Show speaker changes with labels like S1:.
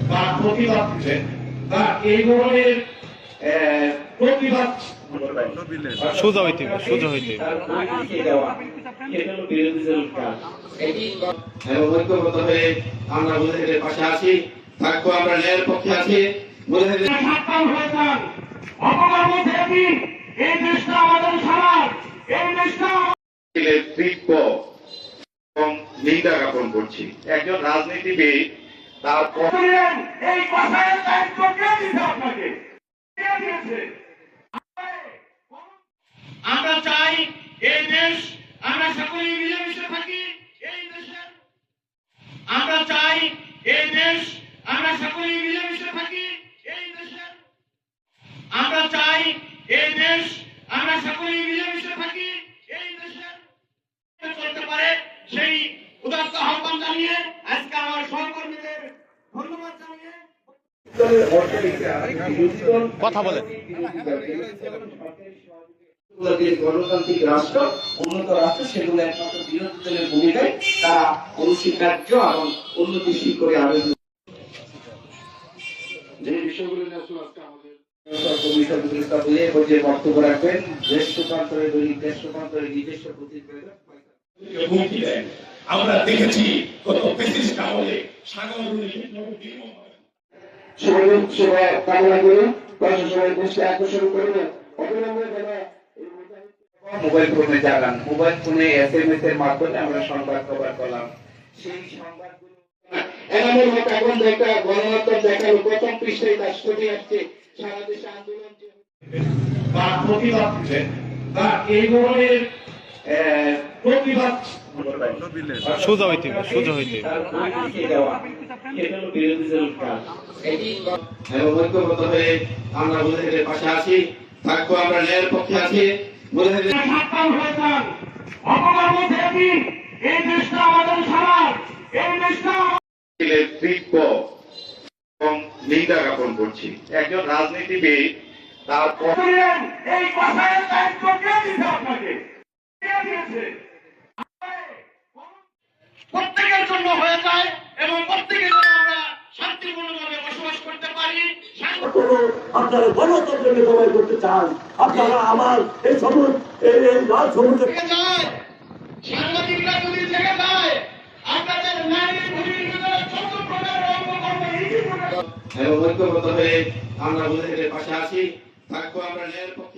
S1: বা প্রতিবাদ বা এই ধরনের প্রতিবাদ
S2: সোজা হইতে সোজা হইতে
S1: ঐক্যবদ্ধ হয়ে আমরা মুজাহিদের পাশে আছি, থাকবো, আমরা ন্যায়ের পক্ষে আছি। মুজাহিদের এই দেশটা আমাদের সবার, এই দেশটা তৃপ্ত এবং নিন্দা জ্ঞাপন করছি। একজন রাজনীতিবিদ তার এই কথার দায়িত্ব কে দিয়েছে আপনাকে? কে দিয়েছে? আমরা চাই এই দেশ, আমরা সকলেই মিলেমিশে থাকি এই দেশের। আমরা চাই এই দেশ, আমরা সকলেই মিলেমিশে থাকি এই দেশের। আমরা চাই এই দেশ, আমরা সকলেই মিলেমিশে থাকি এই দেশের। চলতে পারে সেই উদাত্ত আহ্বান জানিয়ে আজকে আমার সহকর্মীদের ধন্যবাদ জানিয়ে
S2: কথা বলে
S1: গণতান্ত্রিক রাষ্ট্র, উন্নত রাষ্ট্র, সেগুলো একমাত্র বিরোধী দলের ভূমিকায় তারা অনস্বীকার্য এবং উন্নতিশীল করে আবেদন যে বিষয়গুলো নিয়ে আসলে আজকে আমাদের বক্তব্য রাখবেন। দেশ রূপান্তরে দৈনিক দেশ রূপান্তরে নিজস্ব হুমকি দেন। আমরা দেখেছি কত ব্রিটিশ আমলে কামনা করে প্রশাসনের দৃষ্টি আকর্ষণ করবেন। মোবাইল ফোনে জানান, মোবাইল ফোনে SMS এর মাধ্যমে আমরা সংবাদ কভার করলাম। সেই সংবাদগুলো এনামের মতো এখন দেখা গণমাধ্যম দেখালো প্রথম পৃষ্ঠায় তার ছবি আসছে সারা দেশে আন্দোলন বা প্রতিবাদ বা এই ধরনের প্রতিবাদ
S2: সোজা হইতে সোজা হইতে
S1: ঐক্যবদ্ধ হয়ে আমরা মুজাহিদের পাশে আছি, থাকবো, আমরা ন্যায়ের পক্ষে আছি। মুজাহিদের এই দেশটা আমাদের সবার, এই দেশটা তৃপ্ত এবং নিন্দা জ্ঞাপন করছি। একজন রাজনীতিবিদ তার এই কথার দায়িত্ব কে দিয়েছে আপনাকে? কে দিয়েছে? প্রত্যেকের জন্য হয়ে যায় এবং প্রত্যেকের জন্য আমরা শান্তিপূর্ণভাবে বসবাস করতে পারি।
S3: আপনারা গণতন্ত্রকে জবাই করতে চান, আপনারা আমার এই সমুদ্র এই লাল সমুদ্র
S1: সাংবাদিকরা যদি থেকে যায় আপনাদের নারীর ভূমির ভিতরে ছোট প্রকার ঐক্যবদ্ধ হয়ে আমরা মুজাহিদের পাশে আছি, থাকবো, আমরা ন্যায়ের পক্ষে